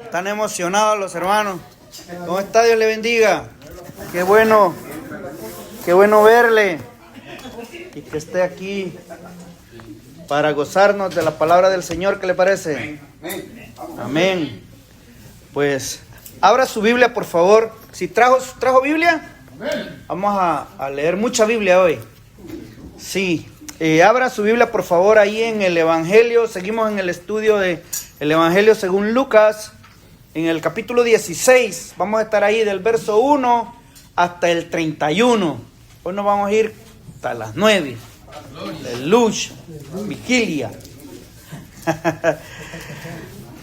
Están emocionados los hermanos. ¿Cómo está? Dios le bendiga. Qué bueno verle y que esté aquí para gozarnos de la palabra del Señor. ¿Qué le parece? Amén. Pues abra su Biblia, por favor. Si trajo Biblia, vamos a leer mucha Biblia hoy. Sí. Abra su Biblia, por favor, ahí en el Evangelio. Seguimos en el estudio del Evangelio según Lucas, en el capítulo 16. Vamos a estar ahí del verso 1 hasta el 31. Hoy nos vamos a ir hasta las 9. Aleluya. Vigilia.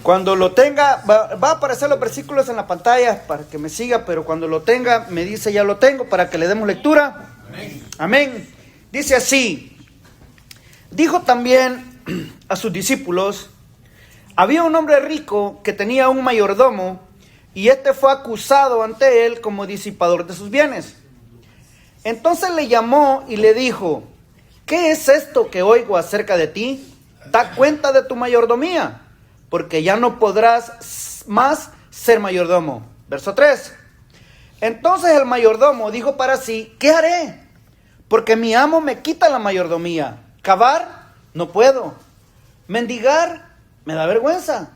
Cuando lo tenga, va a aparecer los versículos en la pantalla para que me siga, pero cuando lo tenga, me dice ya lo tengo para que le demos lectura. Amén. Dice así. Dijo también a sus discípulos: había un hombre rico que tenía un mayordomo, y este fue acusado ante él como disipador de sus bienes. Entonces le llamó y le dijo: ¿qué es esto que oigo acerca de ti? Da cuenta de tu mayordomía, porque ya no podrás más ser mayordomo. Verso 3. Entonces el mayordomo dijo para sí: ¿qué haré? Porque mi amo me quita la mayordomía. Cavar, no puedo. Mendigar, me da vergüenza.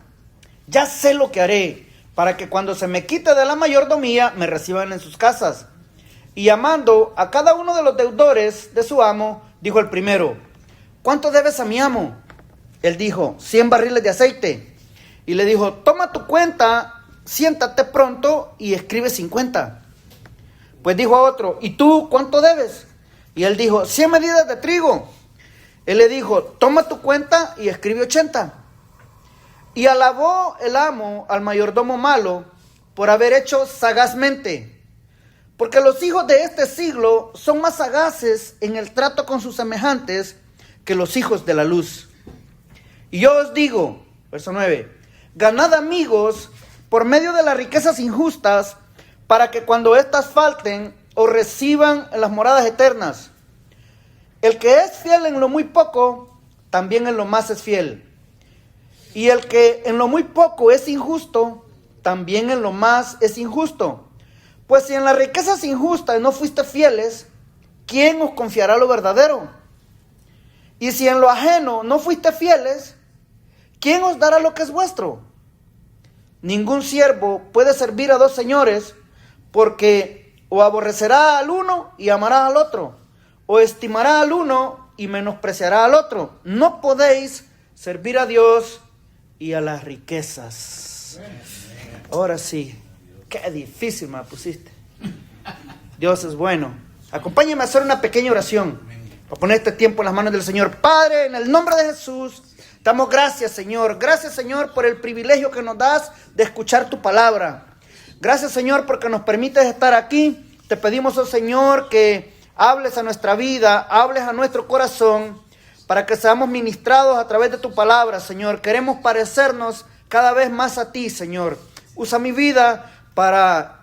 Ya sé lo que haré, para que cuando se me quite de la mayordomía, me reciban en sus casas. Y llamando a cada uno de los deudores de su amo, dijo el primero: ¿cuánto debes a mi amo? Él dijo: 100 barriles de aceite. Y le dijo: toma tu cuenta, siéntate pronto y escribe 50. Pues dijo a otro: ¿y tú cuánto debes? Y él dijo: 100 medidas de trigo. Él le dijo: toma tu cuenta y escribe 80. Y alabó el amo al mayordomo malo por haber hecho sagazmente. Porque los hijos de este siglo son más sagaces en el trato con sus semejantes que los hijos de la luz. Y yo os digo, verso 9, ganad amigos por medio de las riquezas injustas, para que cuando éstas falten, os reciban en las moradas eternas. El que es fiel en lo muy poco, también en lo más es fiel. Y el que en lo muy poco es injusto, también en lo más es injusto. Pues si en las riquezas injustas no fuiste fieles, ¿quién os confiará lo verdadero? Y si en lo ajeno no fuiste fieles, ¿quién os dará lo que es vuestro? Ningún siervo puede servir a dos señores, porque o aborrecerá al uno y amará al otro, o estimará al uno y menospreciará al otro. No podéis servir a Dios y a las riquezas. Ahora sí, qué difícil me la pusiste. Dios es bueno. Acompáñenme a hacer una pequeña oración para poner este tiempo en las manos del Señor. Padre, en el nombre de Jesús, damos gracias, Señor. Gracias, Señor, por el privilegio que nos das de escuchar tu palabra. Gracias, Señor, porque nos permites estar aquí. Te pedimos, oh Señor, que hables a nuestra vida, hables a nuestro corazón, para que seamos ministrados a través de tu palabra, Señor. Queremos parecernos cada vez más a ti, Señor. Usa mi vida para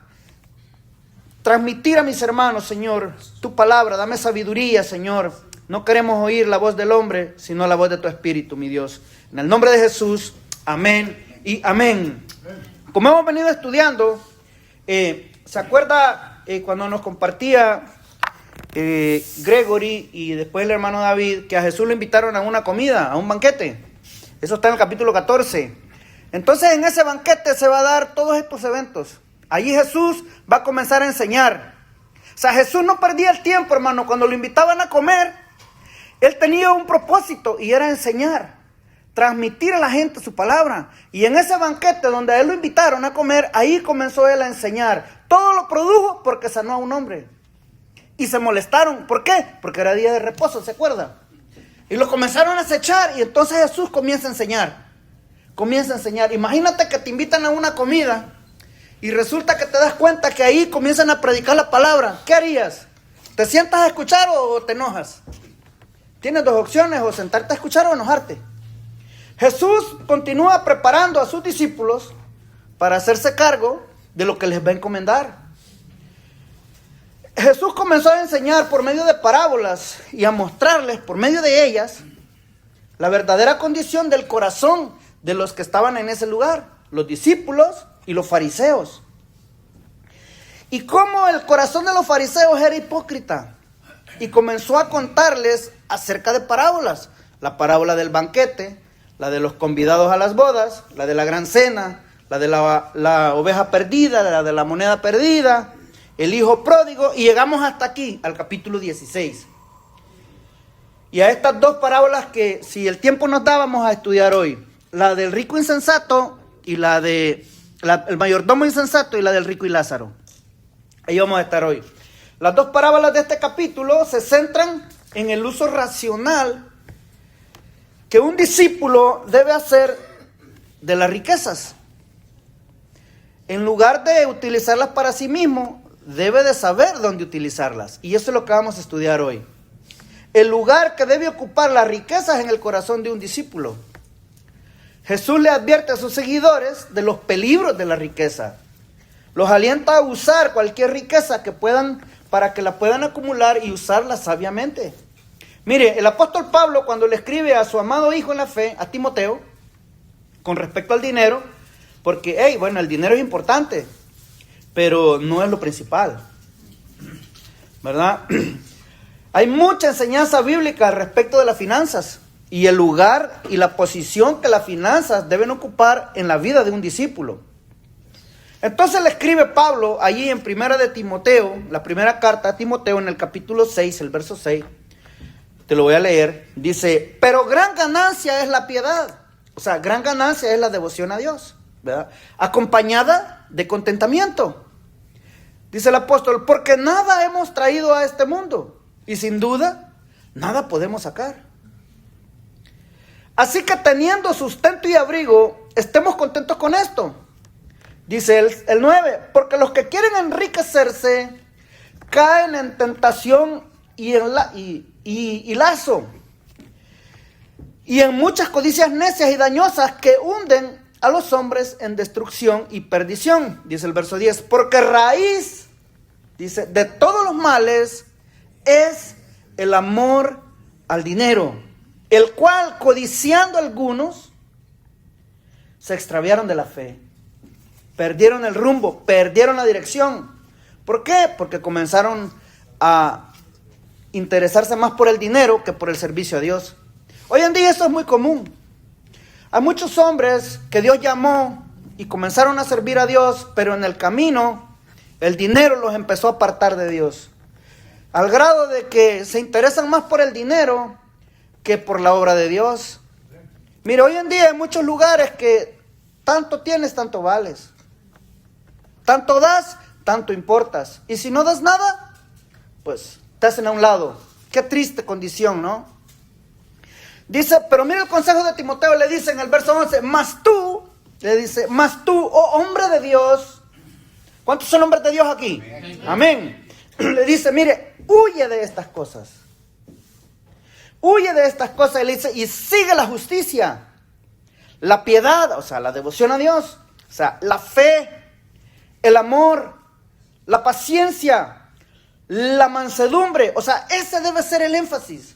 transmitir a mis hermanos, Señor, tu palabra. Dame sabiduría, Señor. No queremos oír la voz del hombre, sino la voz de tu Espíritu, mi Dios. En el nombre de Jesús, amén y amén. Como hemos venido estudiando, ¿se acuerda cuando nos compartía Gregory y después el hermano David que a Jesús lo invitaron a una comida, a un banquete? Eso está en el capítulo 14. Entonces en ese banquete se va a dar todos estos eventos. Allí Jesús va a comenzar a enseñar. O sea, Jesús no perdía el tiempo, hermano. Cuando lo invitaban a comer, él tenía un propósito y era enseñar, transmitir a la gente su palabra. Y en ese banquete donde a él lo invitaron a comer, ahí comenzó él a enseñar. Todo lo produjo porque sanó a un hombre. Y se molestaron. ¿Por qué? Porque era día de reposo, ¿se acuerda? Y lo comenzaron a acechar y entonces Jesús comienza a enseñar. Comienza a enseñar. Imagínate que te invitan a una comida y resulta que te das cuenta que ahí comienzan a predicar la palabra. ¿Qué harías? ¿Te sientas a escuchar o te enojas? Tienes dos opciones: o sentarte a escuchar o enojarte. Jesús continúa preparando a sus discípulos para hacerse cargo de lo que les va a encomendar. Jesús comenzó a enseñar por medio de parábolas y a mostrarles por medio de ellas la verdadera condición del corazón de los que estaban en ese lugar. los discípulos y los fariseos. Y cómo el corazón de los fariseos era hipócrita. Y comenzó a contarles acerca de parábolas. La parábola del banquete, la de los convidados a las bodas, la de la gran cena, la de la oveja perdida, la de la moneda perdida, el hijo pródigo. Y llegamos hasta aquí, al capítulo 16. Y a estas dos parábolas que, si el tiempo nos da, vamos a estudiar hoy. La del rico insensato y la de el mayordomo insensato y la del rico y Lázaro. Ahí vamos a estar hoy. Las dos parábolas de este capítulo se centran en el uso racional que un discípulo debe hacer de las riquezas. En lugar de utilizarlas para sí mismo, debe de saber dónde utilizarlas. Y eso es lo que vamos a estudiar hoy. El lugar que debe ocupar las riquezas en el corazón de un discípulo. Jesús le advierte a sus seguidores de los peligros de la riqueza. Los alienta a usar cualquier riqueza que puedan, para que la puedan acumular y usarla sabiamente. Mire, el apóstol Pablo, cuando le escribe a su amado hijo en la fe, a Timoteo, con respecto al dinero, porque, el dinero es importante, pero no es lo principal, ¿verdad? Hay mucha enseñanza bíblica al respecto de las finanzas y el lugar y la posición que las finanzas deben ocupar en la vida de un discípulo. Entonces le escribe Pablo allí en primera de Timoteo, la primera carta a Timoteo en el capítulo 6, el verso 6, te lo voy a leer, dice, pero gran ganancia es la piedad, o sea, gran ganancia es la devoción a Dios, ¿verdad? Acompañada de contentamiento. Dice el apóstol, porque nada hemos traído a este mundo y sin duda nada podemos sacar. Así que teniendo sustento y abrigo, estemos contentos con esto. Dice el 9, porque los que quieren enriquecerse caen en tentación y lazo, y en muchas codicias necias y dañosas que hunden a los hombres en destrucción y perdición. Dice el verso 10, porque raíz, dice, de todos los males es el amor al dinero, el cual codiciando algunos se extraviaron de la fe. Perdieron el rumbo, perdieron la dirección. ¿Por qué? Porque comenzaron a interesarse más por el dinero que por el servicio a Dios. Hoy en día eso es muy común. Hay muchos hombres que Dios llamó y comenzaron a servir a Dios, pero en el camino el dinero los empezó a apartar de Dios. Al grado de que se interesan más por el dinero que por la obra de Dios. Mira, hoy en día hay muchos lugares que tanto tienes, tanto vales. Tanto das, tanto importas. Y si no das nada, pues te hacen a un lado. Qué triste condición, ¿no? Dice, pero mira el consejo de Timoteo, le dice en el verso 11, mas tú, oh hombre de Dios. ¿Cuántos son hombres de Dios aquí? Amén. Le dice, mire, huye de estas cosas. Huye de estas cosas, y le dice, y sigue la justicia, la piedad, o sea, la devoción a Dios, o sea, la fe, el amor, la paciencia, la mansedumbre, o sea, ese debe ser el énfasis.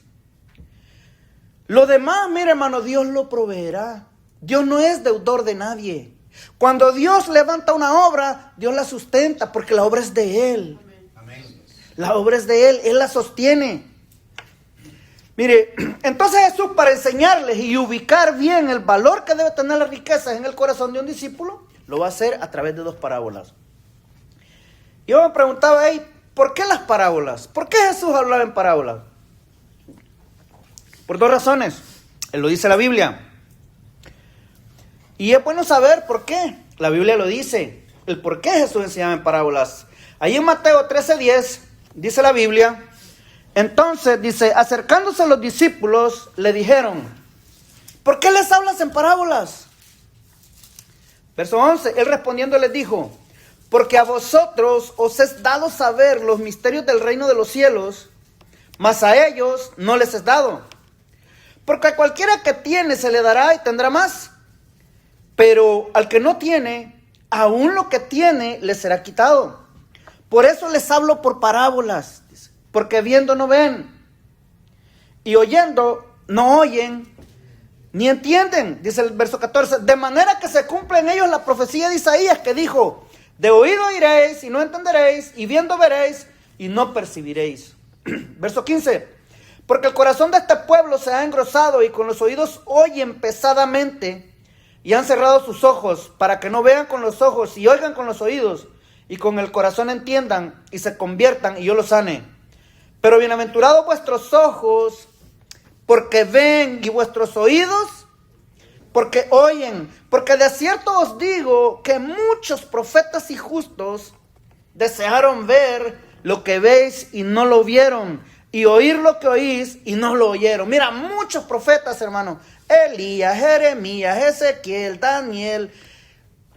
Lo demás, mire hermano, Dios lo proveerá. Dios no es deudor de nadie. Cuando Dios levanta una obra, Dios la sustenta porque la obra es de Él. Amén. La obra es de Él la sostiene. Mire, entonces Jesús, para enseñarles y ubicar bien el valor que debe tener las riquezas en el corazón de un discípulo, lo va a hacer a través de dos parábolas. Yo me preguntaba, ¿por qué las parábolas? ¿Por qué Jesús hablaba en parábolas? Por dos razones. Él lo dice la Biblia. Y es bueno saber por qué. La Biblia lo dice. El por qué Jesús enseñaba en parábolas. Ahí en Mateo 13:10 dice la Biblia. Entonces dice, acercándose a los discípulos, le dijeron, ¿por qué les hablas en parábolas? Verso 11, él respondiendo les dijo, porque a vosotros os es dado saber los misterios del reino de los cielos, mas a ellos no les es dado. Porque a cualquiera que tiene se le dará y tendrá más, pero al que no tiene, aún lo que tiene le será quitado. Por eso les hablo por parábolas, porque viendo no ven, y oyendo no oyen, ni entienden, dice el verso 14, de manera que se cumple en ellos la profecía de Isaías que dijo, de oído oiréis y no entenderéis, y viendo veréis y no percibiréis. Verso 15, porque el corazón de este pueblo se ha engrosado y con los oídos oyen pesadamente y han cerrado sus ojos para que no vean con los ojos y oigan con los oídos y con el corazón entiendan y se conviertan y yo los sane. Pero bienaventurados vuestros ojos porque ven y vuestros oídos porque oyen, porque de cierto os digo que muchos profetas y justos desearon ver lo que veis y no lo vieron, y oír lo que oís y no lo oyeron. Mira, muchos profetas, hermano, Elías, Jeremías, Ezequiel, Daniel,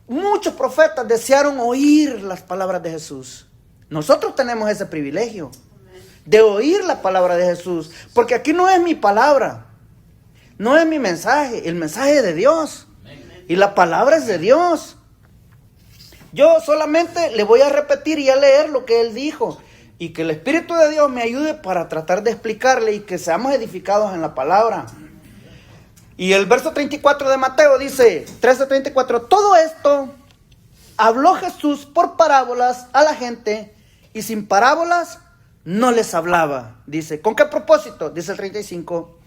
muchos profetas desearon oír las palabras de Jesús. Nosotros tenemos ese privilegio de oír la palabra de Jesús, porque aquí no es mi palabra, no es mi mensaje, el mensaje de Dios, y la palabra es de Dios. Yo solamente le voy a repetir y a leer lo que Él dijo, y que el Espíritu de Dios me ayude para tratar de explicarle y que seamos edificados en la palabra. Y el verso 34 de Mateo dice, 13:34, todo esto habló Jesús por parábolas a la gente, y sin parábolas no les hablaba. Dice, ¿con qué propósito? Dice el 35,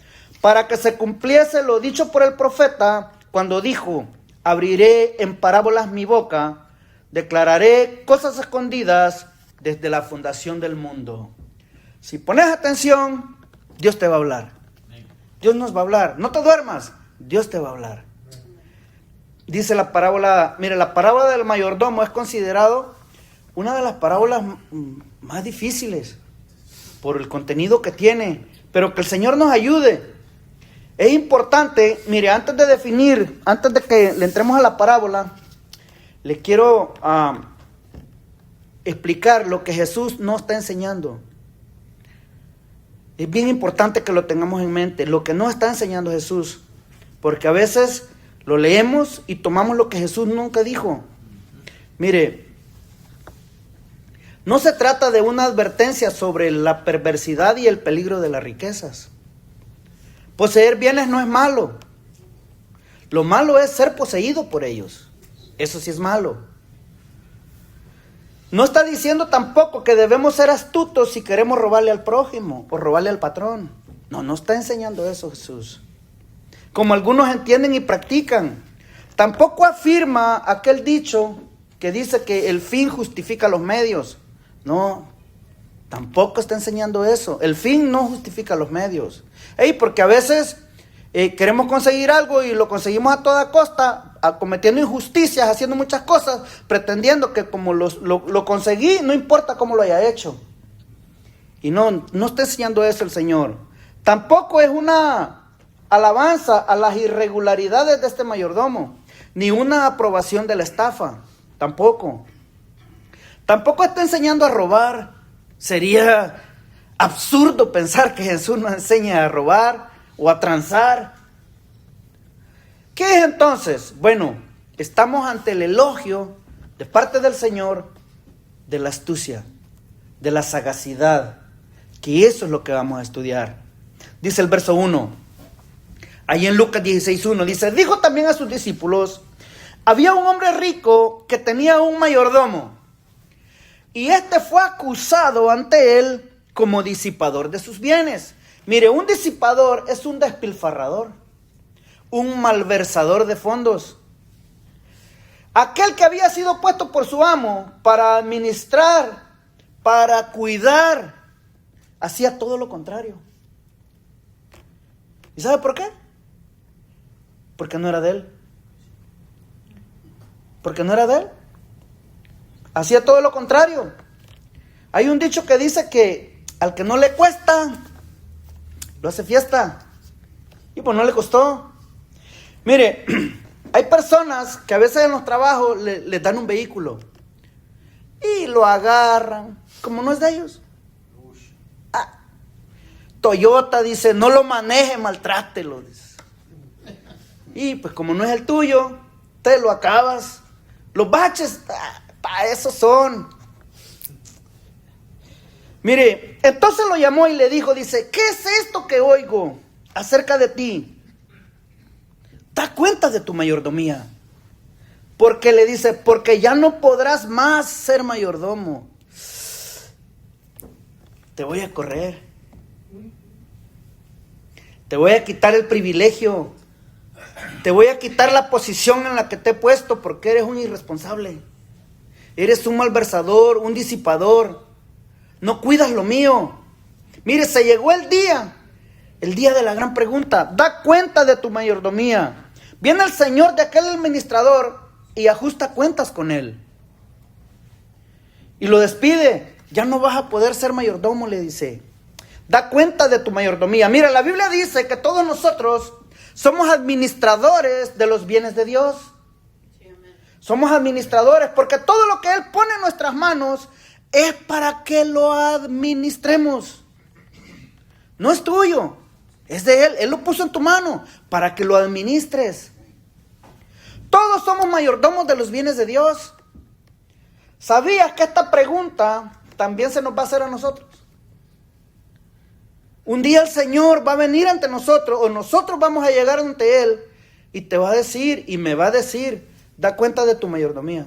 para que se cumpliese lo dicho por el profeta, cuando dijo, abriré en parábolas mi boca, declararé cosas escondidas desde la fundación del mundo. Si pones atención, Dios te va a hablar. Dios nos va a hablar. No te duermas, Dios te va a hablar. Dice la parábola, mire, la parábola del mayordomo es considerado una de las parábolas más difíciles por el contenido que tiene, pero que el Señor nos ayude. Es importante, mire, antes de definir, antes de que le entremos a la parábola, le quiero explicar lo que Jesús nos está enseñando. Es bien importante que lo tengamos en mente, lo que nos está enseñando Jesús, porque a veces lo leemos y tomamos lo que Jesús nunca dijo. Mire, no se trata de una advertencia sobre la perversidad y el peligro de las riquezas. Poseer bienes no es malo. Lo malo es ser poseído por ellos. Eso sí es malo. No está diciendo tampoco que debemos ser astutos si queremos robarle al prójimo o robarle al patrón. No está enseñando eso Jesús, como algunos entienden y practican. Tampoco afirma aquel dicho que dice que el fin justifica los medios. No, tampoco está enseñando eso. El fin no justifica los medios. Porque a veces queremos conseguir algo y lo conseguimos a toda costa, cometiendo injusticias, haciendo muchas cosas, pretendiendo que como lo conseguí, no importa cómo lo haya hecho. Y no está enseñando eso el Señor. Tampoco es una alabanza a las irregularidades de este mayordomo, ni una aprobación de la estafa. Tampoco está enseñando a robar. Sería absurdo pensar que Jesús nos enseña a robar o a transar. ¿Qué es entonces? Bueno, estamos ante el elogio de parte del Señor de la astucia, de la sagacidad, que eso es lo que vamos a estudiar. Dice el verso 1, ahí en Lucas 16:1, dice, dijo también a sus discípulos, había un hombre rico que tenía un mayordomo, y este fue acusado ante él como disipador de sus bienes. Mire, un disipador es un despilfarrador, un malversador de fondos. Aquel que había sido puesto por su amo para administrar, para cuidar, hacía todo lo contrario. ¿Y sabe por qué? Porque no era de él. Porque no era de él. Hacía todo lo contrario. Hay un dicho que dice que al que no le cuesta, lo hace fiesta. Y pues no le costó. Mire, hay personas que a veces en los trabajos les dan un vehículo y lo agarran, como no es de ellos. Toyota dice, no lo maneje, maltrátelo. Y pues como no es el tuyo, te lo acabas. Los baches, para eso son. Mire, entonces lo llamó y le dijo, dice, ¿qué es esto que oigo acerca de ti? Da cuenta de tu mayordomía. Porque le dice, porque ya no podrás más ser mayordomo. Te voy a correr. Te voy a quitar el privilegio. Te voy a quitar la posición en la que te he puesto porque eres un irresponsable. Eres un malversador, un disipador. No cuidas lo mío. Mire, se llegó el día de la gran pregunta. Da cuenta de tu mayordomía. Viene el señor de aquel administrador y ajusta cuentas con él. Y lo despide. Ya no vas a poder ser mayordomo, le dice. Da cuenta de tu mayordomía. Mira, la Biblia dice que todos nosotros somos administradores de los bienes de Dios. Somos administradores porque todo lo que Él pone en nuestras manos es para que lo administremos. No es tuyo, es de Él. Él lo puso en tu mano para que lo administres. Todos somos mayordomos de los bienes de Dios. ¿Sabías que esta pregunta también se nos va a hacer a nosotros? Un día el Señor va a venir ante nosotros, o nosotros vamos a llegar ante Él, y te va a decir, y me va a decir, da cuenta de tu mayordomía.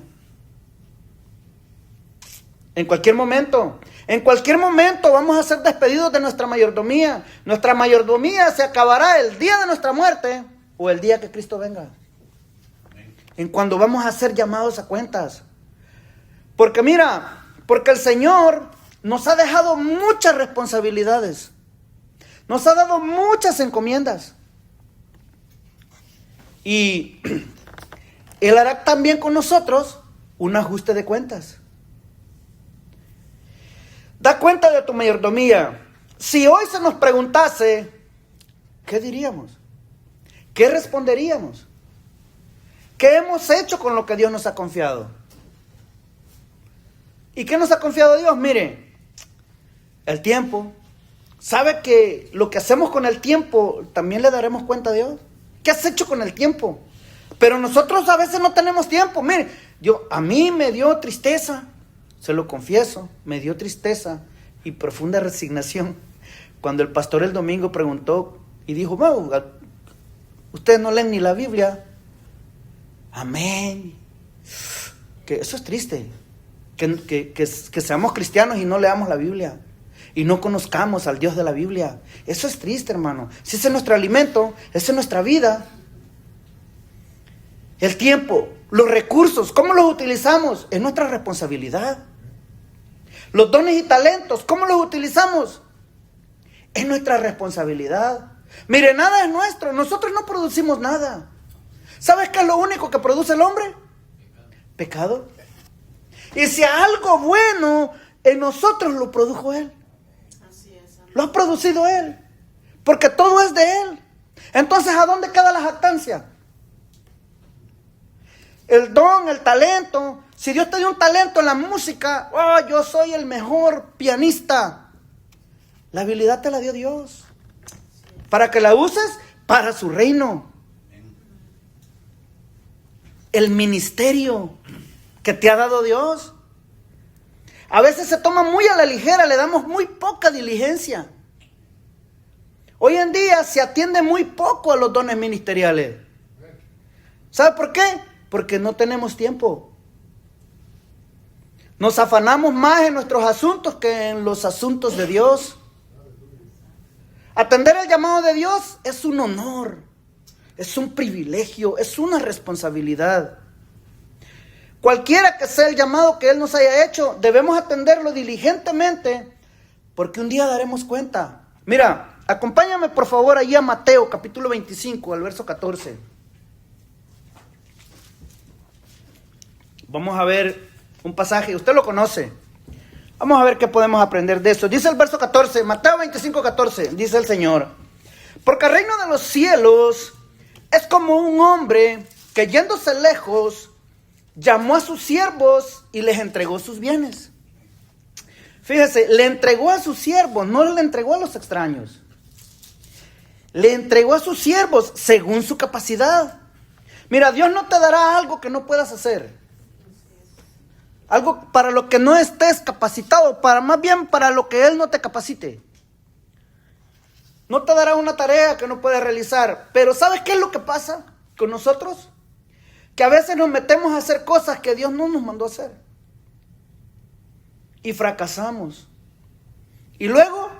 En cualquier momento vamos a ser despedidos de nuestra mayordomía. Nuestra mayordomía se acabará el día de nuestra muerte, o el día que Cristo venga. En cuando vamos a ser llamados a cuentas. Porque mira, porque el Señor nos ha dejado muchas responsabilidades. Nos ha dado muchas encomiendas. Y Él hará también con nosotros un ajuste de cuentas. Da cuenta de tu mayordomía. Si hoy se nos preguntase, ¿qué diríamos? ¿Qué responderíamos? ¿Qué hemos hecho con lo que Dios nos ha confiado? ¿Y qué nos ha confiado Dios? Mire, el tiempo. ¿Sabe que lo que hacemos con el tiempo también le daremos cuenta a Dios? ¿Qué has hecho con el tiempo? Pero nosotros a veces no tenemos tiempo. Mire, a mí me dio tristeza, se lo confieso, me dio tristeza y profunda resignación cuando el pastor el domingo preguntó y dijo, bueno, ustedes no leen ni la Biblia. Amén. Que eso es triste, que seamos cristianos y no leamos la Biblia. Y no conozcamos al Dios de la Biblia. Eso es triste, hermano. Si ese es nuestro alimento, esa es nuestra vida. El tiempo, los recursos, ¿cómo los utilizamos? Es nuestra responsabilidad. Los dones y talentos, ¿cómo los utilizamos? Es nuestra responsabilidad. Mire, nada es nuestro. Nosotros no producimos nada. ¿Sabes qué es lo único que produce el hombre? Pecado. Y si algo bueno en nosotros lo produjo Él. Lo ha producido Él. Porque todo es de Él. Entonces, ¿a dónde queda la jactancia? El don, el talento. Si Dios te dio un talento en la música, oh, yo soy el mejor pianista. La habilidad te la dio Dios. Para que la uses para su reino. El ministerio que te ha dado Dios. A veces se toma muy a la ligera, le damos muy poca diligencia. Hoy en día se atiende muy poco a los dones ministeriales. ¿Sabe por qué? Porque no tenemos tiempo. Nos afanamos más en nuestros asuntos que en los asuntos de Dios. Atender el llamado de Dios es un honor, es un privilegio, es una responsabilidad. Cualquiera que sea el llamado que Él nos haya hecho, debemos atenderlo diligentemente, porque un día daremos cuenta. Mira, acompáñame por favor allí a Mateo capítulo 25, al verso 14. Vamos a ver un pasaje, usted lo conoce. Vamos a ver qué podemos aprender de eso. Dice el verso 14, Mateo 25, 14, dice el Señor: porque el reino de los cielos es como un hombre que yéndose lejos, llamó a sus siervos y les entregó sus bienes. Fíjese, le entregó a sus siervos, no le entregó a los extraños. Le entregó a sus siervos según su capacidad. Mira, Dios no te dará algo que no puedas hacer. Algo para lo que no estés capacitado, más bien para lo que Él no te capacite. No te dará una tarea que no puedes realizar. Pero ¿sabes qué es lo que pasa? con nosotros? Que a veces nos metemos a hacer cosas que Dios no nos mandó a hacer. Y fracasamos. Y luego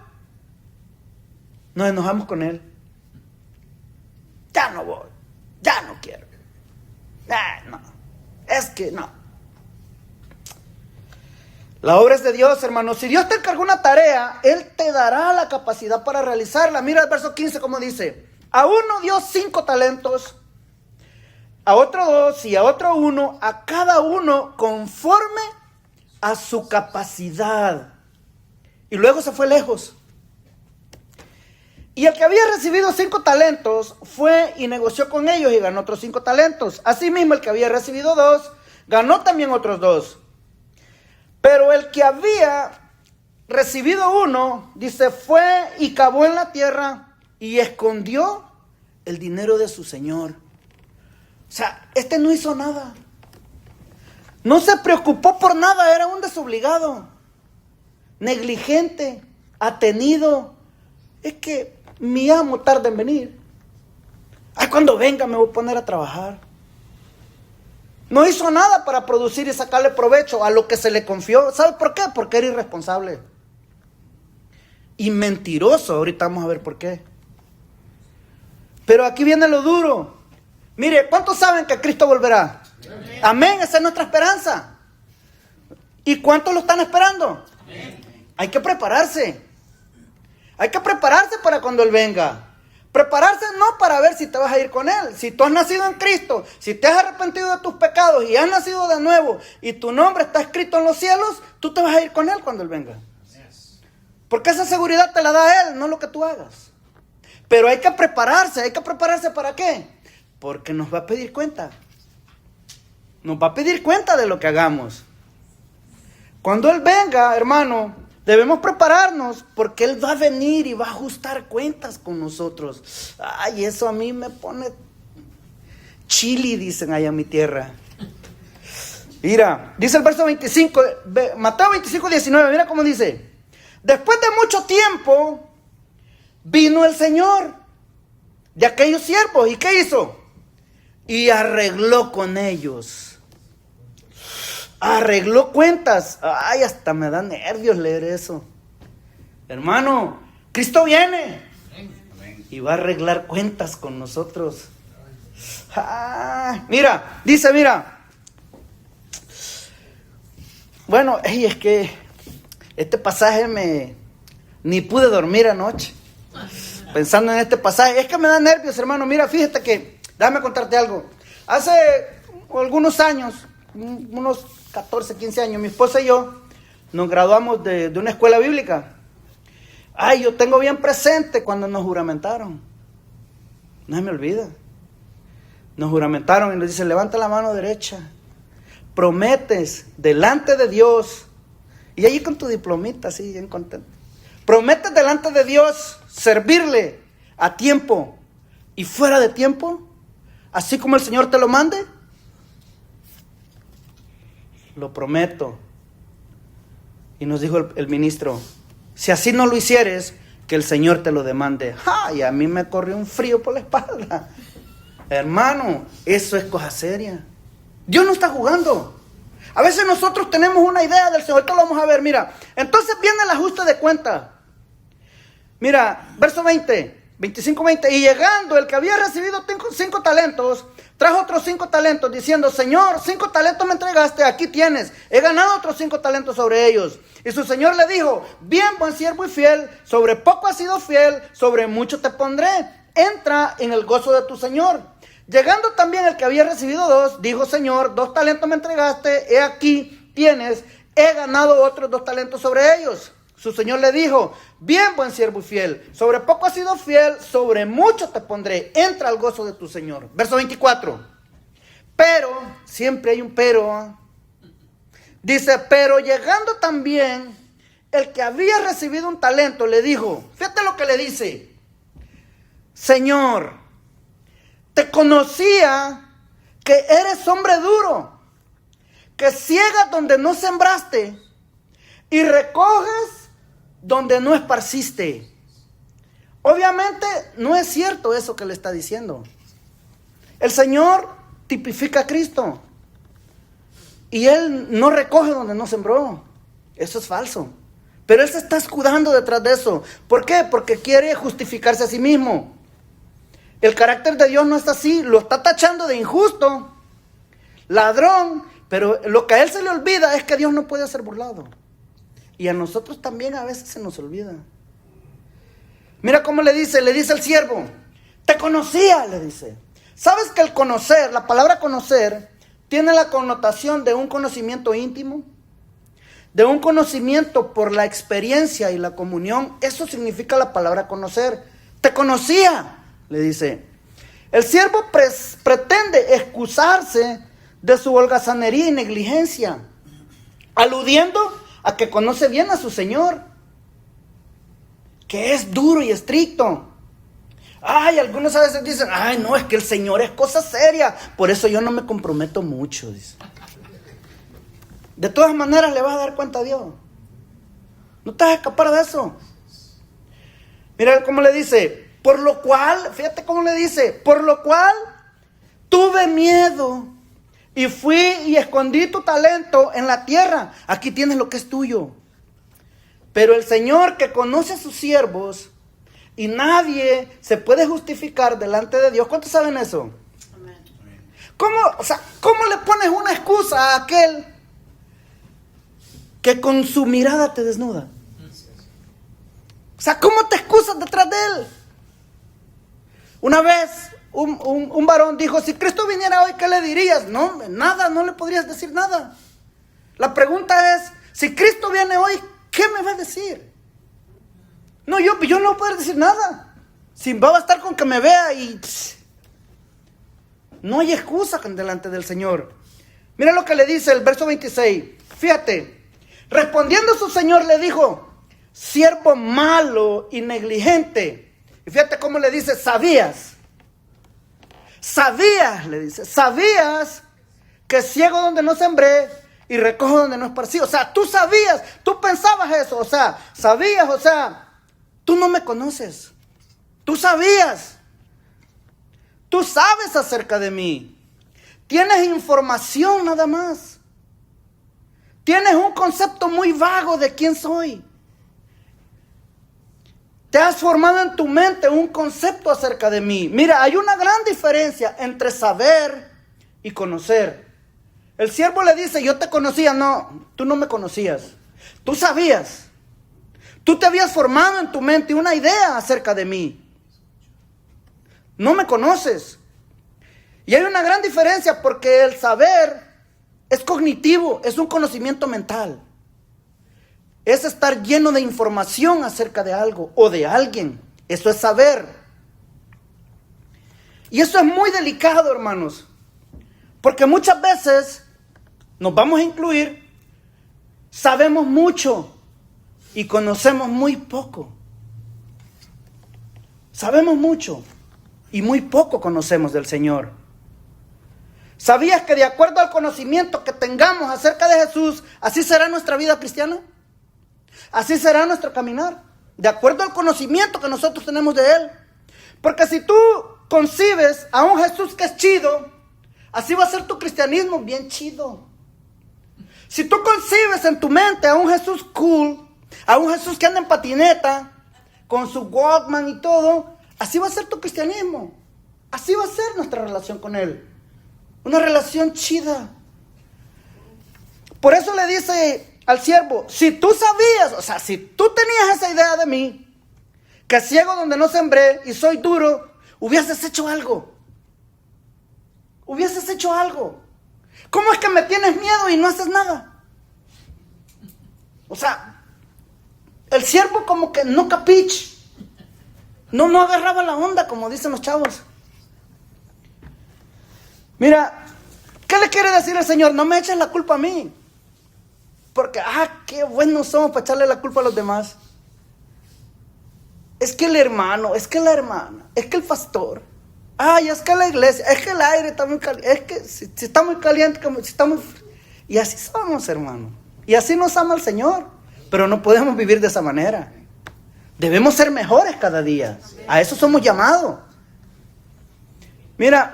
nos enojamos con Él. Ya no voy. Ya no quiero. No. Es que no. La obra es de Dios, hermanos. Si Dios te encargó una tarea, Él te dará la capacidad para realizarla. Mira el verso 15 como dice. A uno dio 5 talentos, a otro 2 y a otro 1, a cada uno conforme a su capacidad. Y luego se fue lejos. Y el que había recibido 5 talentos fue y negoció con ellos y ganó otros 5 talentos. Asimismo, el que había recibido 2 ganó también otros 2. Pero el que había recibido 1, dice, fue y cavó en la tierra y escondió el dinero de su señor. O sea, este no hizo nada. No se preocupó por nada, era un desobligado, negligente, atenido. Es que mi amo tarda en venir. Ay, cuando venga me voy a poner a trabajar. No hizo nada para producir y sacarle provecho a lo que se le confió. ¿Sabe por qué? Porque era irresponsable. Y mentiroso. Ahorita vamos a ver por qué. Pero aquí viene lo duro. Mire, ¿cuántos saben que Cristo volverá? Amén. Amén, esa es nuestra esperanza. ¿Y cuántos lo están esperando? Amén. Hay que prepararse. Hay que prepararse para cuando Él venga. Prepararse no para ver si te vas a ir con Él. Si tú has nacido en Cristo, si te has arrepentido de tus pecados y has nacido de nuevo y tu nombre está escrito en los cielos, tú te vas a ir con Él cuando Él venga. Porque esa seguridad te la da Él, no lo que tú hagas. Pero hay que prepararse ¿para qué? Porque nos va a pedir cuenta. Nos va a pedir cuenta de lo que hagamos. Cuando Él venga, hermano, debemos prepararnos porque Él va a venir y va a ajustar cuentas con nosotros. Ay, eso a mí me pone chili, dicen allá en mi tierra. Mira, dice el verso 25, Mateo 25, 19, mira cómo dice. Después de mucho tiempo vino el Señor de aquellos siervos. ¿Y qué hizo? Y arregló con ellos. Arregló cuentas. Ay, hasta me da nervios leer eso. Hermano, Cristo viene. Y va a arreglar cuentas con nosotros. Mira, dice, mira. Bueno, es que este pasaje ni pude dormir anoche. Pensando en este pasaje. Es que me da nervios, hermano. Mira, fíjate que, déjame contarte algo. Hace algunos años, unos 14, 15 años, mi esposa y yo nos graduamos de una escuela bíblica. Ay, yo tengo bien presente cuando nos juramentaron. No se me olvida. Nos juramentaron y nos dice, levanta la mano derecha. Prometes delante de Dios. Y allí con tu diplomita, así, bien contento. Prometes delante de Dios servirle a tiempo y fuera de tiempo, así como el Señor te lo mande. Lo prometo. Y nos dijo el ministro, si así no lo hicieres, que el Señor te lo demande. ¡Ay! A mí me corrió un frío por la espalda. Hermano, eso es cosa seria. Dios no está jugando. A veces nosotros tenemos una idea del Señor. Esto lo vamos a ver, mira. Entonces viene el ajuste de cuenta. Mira, verso 25, 20. Y llegando el que había recibido 5 talentos, trajo otros 5 talentos, diciendo, Señor, 5 talentos me entregaste, aquí tienes. He ganado otros 5 talentos sobre ellos. Y su Señor le dijo, bien, buen siervo y fiel, sobre poco has sido fiel, sobre mucho te pondré. Entra en el gozo de tu Señor. Llegando también el que había recibido 2, dijo, Señor, 2 talentos me entregaste, he aquí tienes, he ganado otros 2 talentos sobre ellos. Su Señor le dijo, bien, buen siervo y fiel, sobre poco has sido fiel, sobre mucho te pondré, entra al gozo de tu Señor. Verso 24, pero, siempre hay un pero, dice, pero llegando también el que había recibido un talento, le dijo, fíjate lo que le dice, Señor, te conocía que eres hombre duro, que ciegas donde no sembraste y recoges donde no esparciste. Obviamente no es cierto eso que le está diciendo. El Señor tipifica a Cristo. Y Él no recoge donde no sembró. Eso es falso. Pero Él se está escudando detrás de eso. ¿Por qué? Porque quiere justificarse a sí mismo. El carácter de Dios no está así. Lo está tachando de injusto, ladrón. Pero lo que a Él se le olvida es que Dios no puede ser burlado. Y a nosotros también a veces se nos olvida. Mira cómo le dice al siervo. Te conocía, le dice. ¿Sabes que el conocer, la palabra conocer, tiene la connotación de un conocimiento íntimo? De un conocimiento por la experiencia y la comunión. Eso significa la palabra conocer. Te conocía, le dice. El siervo pretende excusarse de su holgazanería y negligencia, aludiendo a que conoce bien a su Señor, que es duro y estricto. Ay, algunos a veces dicen, ay, no, es que el Señor es cosa seria, por eso yo no me comprometo mucho, dice. De todas maneras le vas a dar cuenta a Dios. No te vas a escapar de eso. Mira cómo le dice, por lo cual, fíjate cómo le dice, por lo cual tuve miedo y fui y escondí tu talento en la tierra. Aquí tienes lo que es tuyo. Pero el Señor, que conoce a sus siervos, y nadie se puede justificar delante de Dios. ¿Cuántos saben eso? Amén. ¿Cómo le pones una excusa a aquel que con su mirada te desnuda? O sea, ¿cómo te excusas detrás de él? Una vez un varón dijo, si Cristo viniera hoy, ¿qué le dirías? No, nada, no le podrías decir nada. La pregunta es, si Cristo viene hoy, ¿qué me va a decir? No, yo no puedo decir nada. Si va a bastar con que me vea y... No hay excusa delante del Señor. Mira lo que le dice el verso 26. Fíjate. Respondiendo su Señor le dijo, siervo malo y negligente. Y fíjate cómo le dice, sabías, le dice, sabías que ciego donde no sembré y recojo donde no esparcí. O sea, tú sabías, tú pensabas eso, o sea, sabías, o sea, tú no me conoces. Tú sabías. Tú sabes acerca de mí. Tienes información nada más. Tienes un concepto muy vago de quién soy. Te has formado en tu mente un concepto acerca de mí. Mira, hay una gran diferencia entre saber y conocer. El siervo le dice, yo te conocía. No, tú no me conocías. Tú sabías. Tú te habías formado en tu mente una idea acerca de mí. No me conoces. Y hay una gran diferencia porque el saber es cognitivo, es un conocimiento mental. Es estar lleno de información acerca de algo o de alguien. Eso es saber. Y eso es muy delicado, hermanos. Porque muchas veces nos vamos a incluir, sabemos mucho y conocemos muy poco. Sabemos mucho y muy poco conocemos del Señor. ¿Sabías que de acuerdo al conocimiento que tengamos acerca de Jesús, así será nuestra vida cristiana? Así será nuestro caminar, de acuerdo al conocimiento que nosotros tenemos de Él. Porque si tú concibes a un Jesús que es chido, así va a ser tu cristianismo bien chido. Si tú concibes en tu mente a un Jesús cool, a un Jesús que anda en patineta, con su Walkman y todo, así va a ser tu cristianismo. Así va a ser nuestra relación con Él. Una relación chida. Por eso le dice al siervo, si tú sabías, o sea, si tú tenías esa idea de mí, que ciego donde no sembré y soy duro, hubieses hecho algo. Hubieses hecho algo. ¿Cómo es que me tienes miedo y no haces nada? O sea, el siervo como que no capich. No agarraba la onda, como dicen los chavos. Mira, ¿qué le quiere decir el Señor? No me eches la culpa a mí. Porque, qué buenos somos para echarle la culpa a los demás. Es que el hermano, es que la hermana, es que el pastor. Es que la iglesia, es que el aire está muy caliente. Es que si está muy caliente, si está muy frío. Y así somos, hermano. Y así nos ama el Señor. Pero no podemos vivir de esa manera. Debemos ser mejores cada día. A eso somos llamados. Mira,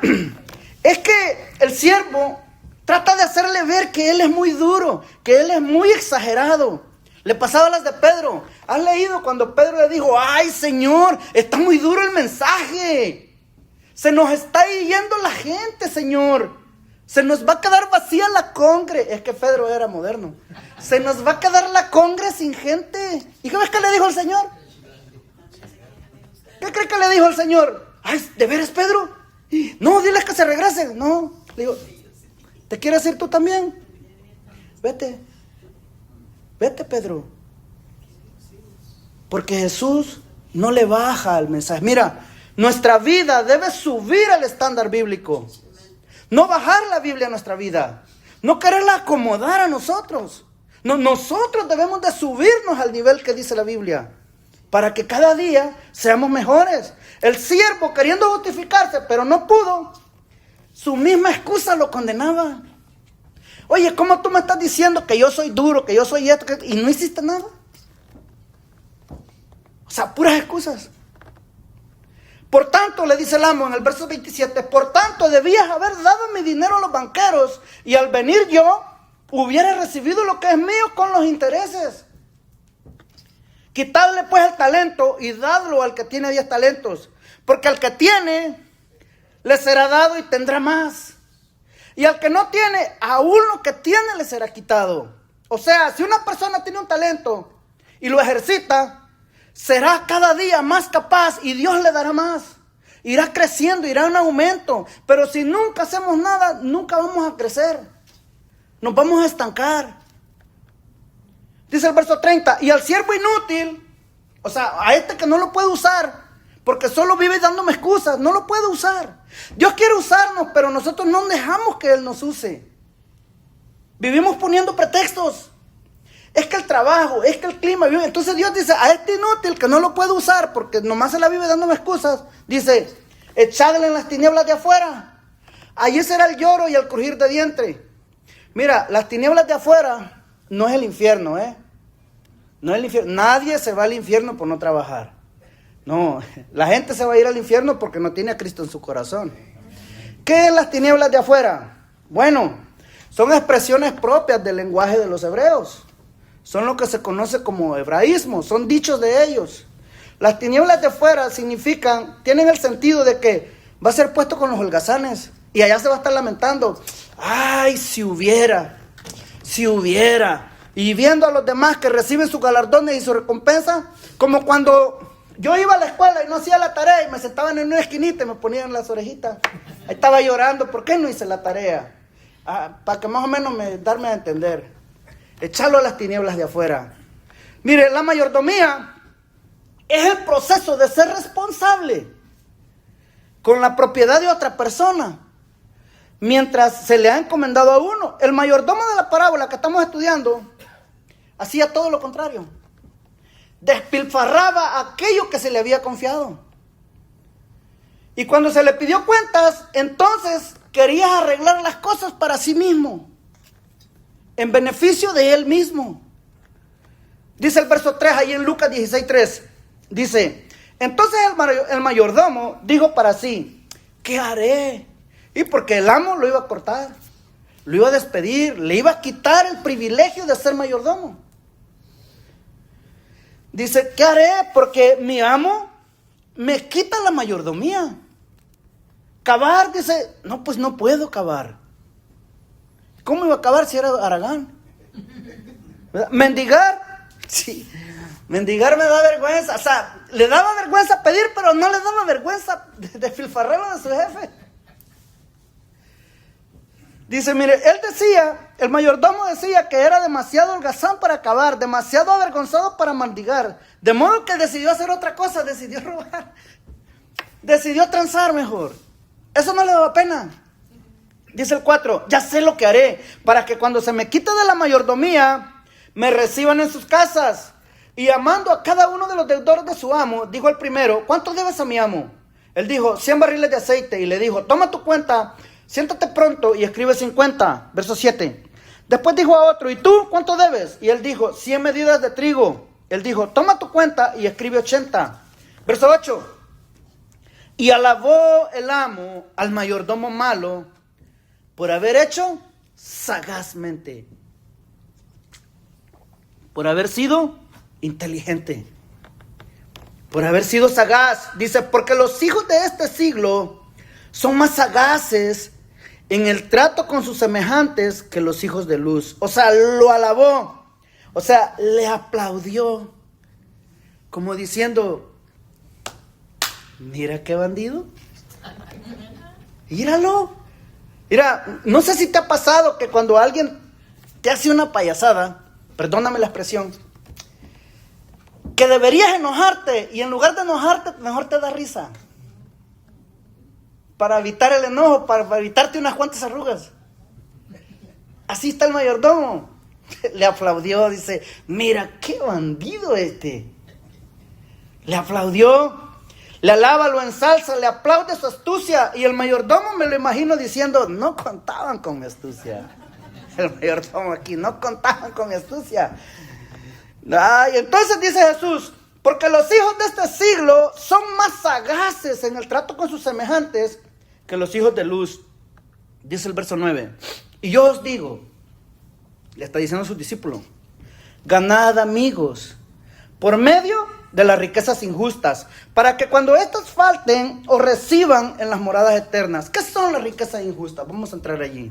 Es que el siervo trata de hacerle ver que él es muy duro, que él es muy exagerado. Le pasaba a las de Pedro. ¿Has leído cuando Pedro le dijo, ay Señor, está muy duro el mensaje? Se nos está yendo la gente, Señor. Se nos va a quedar vacía la congre. Es que Pedro era moderno. Se nos va a quedar la congre sin gente. ¿Y qué ves que le dijo el Señor? ¿Qué cree que le dijo el Señor? Ay, ¿de veras, Pedro? No, diles que se regresen. No, le digo, ¿te quieres ir tú también? Vete, Pedro. Porque Jesús no le baja al mensaje. Mira, nuestra vida debe subir al estándar bíblico. No bajar la Biblia a nuestra vida. No quererla acomodar a nosotros. No, nosotros debemos de subirnos al nivel que dice la Biblia. Para que cada día seamos mejores. El siervo queriendo justificarse, pero no pudo. Su misma excusa lo condenaba. Oye, ¿cómo tú me estás diciendo que yo soy duro, que yo soy esto, y no hiciste nada? O sea, puras excusas. Por tanto, le dice el amo en el verso 27, por tanto debías haber dado mi dinero a los banqueros, y al venir yo hubiera recibido lo que es mío con los intereses. Quitadle pues el talento y dadlo al que tiene 10 talentos, porque al que tiene le será dado y tendrá más. Y al que no tiene, aún lo que tiene le será quitado. O sea, si una persona tiene un talento y lo ejercita, será cada día más capaz y Dios le dará más. Irá creciendo, irá en aumento. Pero si nunca hacemos nada, nunca vamos a crecer. Nos vamos a estancar. Dice el verso 30, y al siervo inútil, o sea, a este que no lo puede usar, porque solo vive dándome excusas, no lo puede usar. Dios quiere usarnos, pero nosotros no dejamos que Él nos use. Vivimos poniendo pretextos. Es que el trabajo, es que el clima. Entonces Dios dice, a este inútil que no lo puede usar, porque nomás se la vive dándome excusas, dice, echadle en las tinieblas de afuera. Allí será el lloro y el crujir de dientes. Mira, las tinieblas de afuera no es el infierno, No es el infierno. Nadie se va al infierno por no trabajar. No, la gente se va a ir al infierno porque no tiene a Cristo en su corazón. ¿Qué es las tinieblas de afuera? Bueno, son expresiones propias del lenguaje de los hebreos. Son lo que se conoce como hebraísmo, son dichos de ellos. Las tinieblas de afuera tienen el sentido de que va a ser puesto con los holgazanes y allá se va a estar lamentando. Ay, si hubiera. Y viendo a los demás que reciben sus galardones y su recompensa, como cuando yo iba a la escuela y no hacía la tarea y me sentaban en una esquinita y me ponían las orejitas. Ahí estaba llorando, ¿por qué no hice la tarea? Para que más o menos darme a entender. Echarlo a las tinieblas de afuera. Mire, la mayordomía es el proceso de ser responsable con la propiedad de otra persona, mientras se le ha encomendado a uno. El mayordomo de la parábola que estamos estudiando hacía todo lo contrario. Despilfarraba aquello que se le había confiado. Y cuando se le pidió cuentas, entonces quería arreglar las cosas para sí mismo, en beneficio de él mismo. Dice el verso 3 ahí en Lucas 16:3. Dice, entonces el mayordomo dijo para sí, ¿qué haré? Y porque el amo lo iba a cortar, lo iba a despedir, le iba a quitar el privilegio de ser mayordomo. Dice, ¿qué haré? Porque mi amo me quita la mayordomía. Cavar, dice, no, pues no puedo cavar. ¿Cómo iba a cavar si era Aragán? ¿Verdad? Mendigar, sí. Mendigar me da vergüenza. O sea, le daba vergüenza pedir, pero no le daba vergüenza despilfarrarlo de su jefe. Dice, mire, el mayordomo decía que era demasiado holgazán para cavar, demasiado avergonzado para mendigar. De modo que decidió hacer otra cosa, decidió robar. Decidió transar mejor. Eso no le daba pena. Dice el 4, ya sé lo que haré, para que cuando se me quite de la mayordomía, me reciban en sus casas. Y llamando a cada uno de los deudores de su amo, dijo el primero, ¿cuánto debes a mi amo? Él dijo, 100 barriles de aceite. Y le dijo, toma tu cuenta, siéntate pronto y escribe 50. Verso 7. Después dijo a otro, ¿y tú cuánto debes? Y él dijo, 100 medidas de trigo. Él dijo, toma tu cuenta y escribe 80. Verso 8. Y alabó el amo al mayordomo malo por haber hecho sagazmente, por haber sido inteligente, por haber sido sagaz. Dice, porque los hijos de este siglo son más sagaces en el trato con sus semejantes que los hijos de luz. O sea, lo alabó. O sea, le aplaudió. Como diciendo, mira qué bandido. Míralo. Mira, no sé si te ha pasado que cuando alguien te hace una payasada, perdóname la expresión, que deberías enojarte y en lugar de enojarte, mejor te da risa. Para evitar el enojo, para evitarte unas cuantas arrugas. Así está el mayordomo. Le aplaudió, dice, mira qué bandido este. Le aplaudió, le alaba, lo ensalza, le aplaude su astucia. Y el mayordomo me lo imagino diciendo, no contaban con mi astucia. El mayordomo aquí, no contaban con mi astucia. Ay, entonces dice Jesús, porque los hijos de este siglo son más sagaces en el trato con sus semejantes que los hijos de luz. Dice el verso 9. Y yo os digo, le está diciendo a sus discípulos, ganad amigos por medio de las riquezas injustas, para que cuando éstas falten os reciban en las moradas eternas. ¿Qué son las riquezas injustas? Vamos a entrar allí.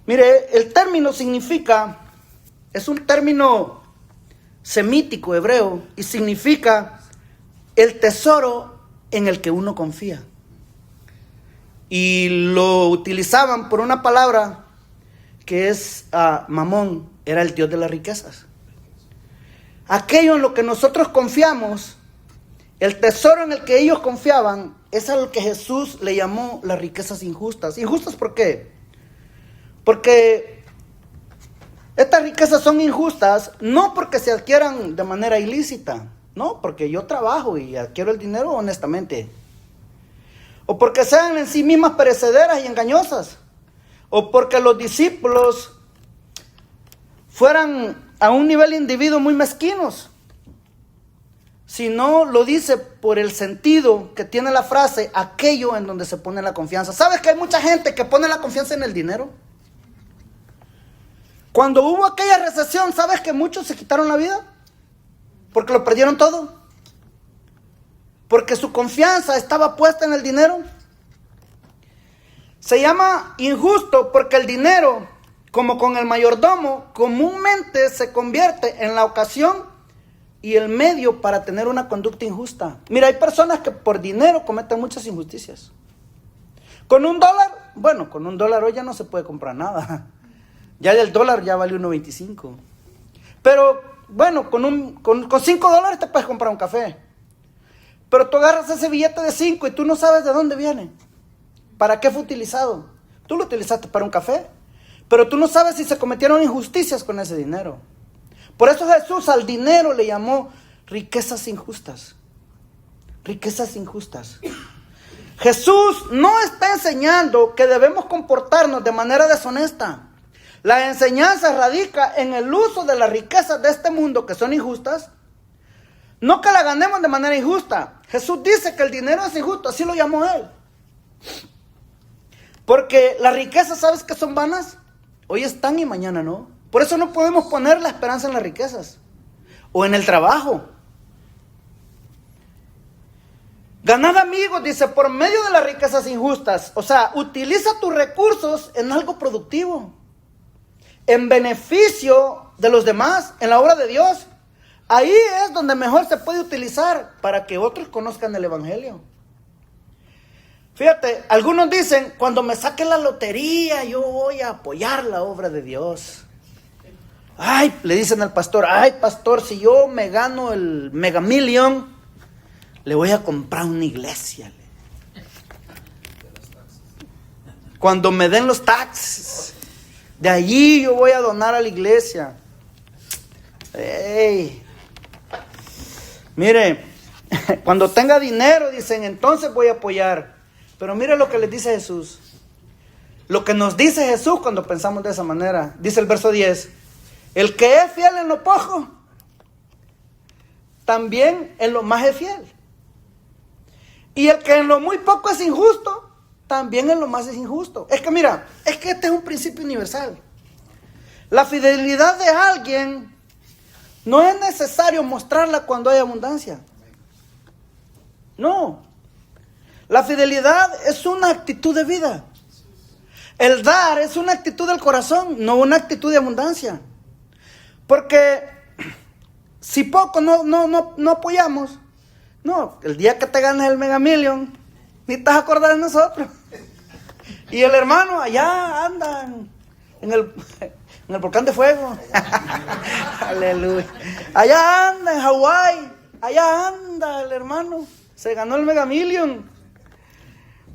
Mire, el término significa, es un término semítico hebreo y significa el tesoro en el que uno confía. Y lo utilizaban por una palabra que es Mamón, era el dios de las riquezas. Aquello en lo que nosotros confiamos, el tesoro en el que ellos confiaban, es a lo que Jesús le llamó las riquezas injustas. ¿Injustas por qué? Porque estas riquezas son injustas no porque se adquieran de manera ilícita, no, porque yo trabajo y adquiero el dinero honestamente. O porque sean en sí mismas perecederas y engañosas. O porque los discípulos fueran a un nivel de individuo muy mezquinos. Sino lo dice por el sentido que tiene la frase, aquello en donde se pone la confianza. ¿Sabes que hay mucha gente que pone la confianza en el dinero? Cuando hubo aquella recesión, ¿sabes que muchos se quitaron la vida? Porque lo perdieron todo. Porque su confianza estaba puesta en el dinero. Se llama injusto porque el dinero, como con el mayordomo, comúnmente se convierte en la ocasión y el medio para tener una conducta injusta. Mira, hay personas que por dinero cometen muchas injusticias. Con $1, bueno, con $1 hoy ya no se puede comprar nada. Ya el dólar ya vale 1.25. Pero bueno, con $5 te puedes comprar un café. Pero tú agarras ese billete de 5 y tú no sabes de dónde viene. ¿Para qué fue utilizado? Tú lo utilizaste para un café. Pero tú no sabes si se cometieron injusticias con ese dinero. Por eso Jesús al dinero le llamó riquezas injustas. Riquezas injustas. Jesús no está enseñando que debemos comportarnos de manera deshonesta. La enseñanza radica en el uso de las riquezas de este mundo que son injustas. No que la ganemos de manera injusta. Jesús dice que el dinero es injusto, así lo llamó él. Porque las riquezas, ¿sabes que son vanas? Hoy están y mañana no. Por eso no podemos poner la esperanza en las riquezas. O en el trabajo. Ganad amigos, dice, por medio de las riquezas injustas. O sea, utiliza tus recursos en algo productivo. En beneficio de los demás, en la obra de Dios. Ahí es donde mejor se puede utilizar para que otros conozcan el evangelio. Fíjate, algunos dicen, cuando me saque la lotería, yo voy a apoyar la obra de Dios. Ay, le dicen al pastor, ay pastor, si yo me gano el Mega Million, le voy a comprar una iglesia. Cuando me den los taxes, de allí yo voy a donar a la iglesia. Hey. Mire, cuando tenga dinero, dicen, entonces voy a apoyar. Pero mire lo que les dice Jesús. Lo que nos dice Jesús cuando pensamos de esa manera. Dice el verso 10. El que es fiel en lo poco, también en lo más es fiel. Y el que en lo muy poco es injusto, también en lo más es injusto. Es que mira, es que este es un principio universal. La fidelidad de alguien no es necesario mostrarla cuando hay abundancia. No. La fidelidad es una actitud de vida. El dar es una actitud del corazón, no una actitud de abundancia. Porque si poco no apoyamos, no, el día que te ganes el Mega Million, ni te vas a acordar de nosotros. Y el hermano allá anda en el volcán de fuego. Aleluya. Allá anda en Hawái. Allá anda el hermano. Se ganó el Mega Million.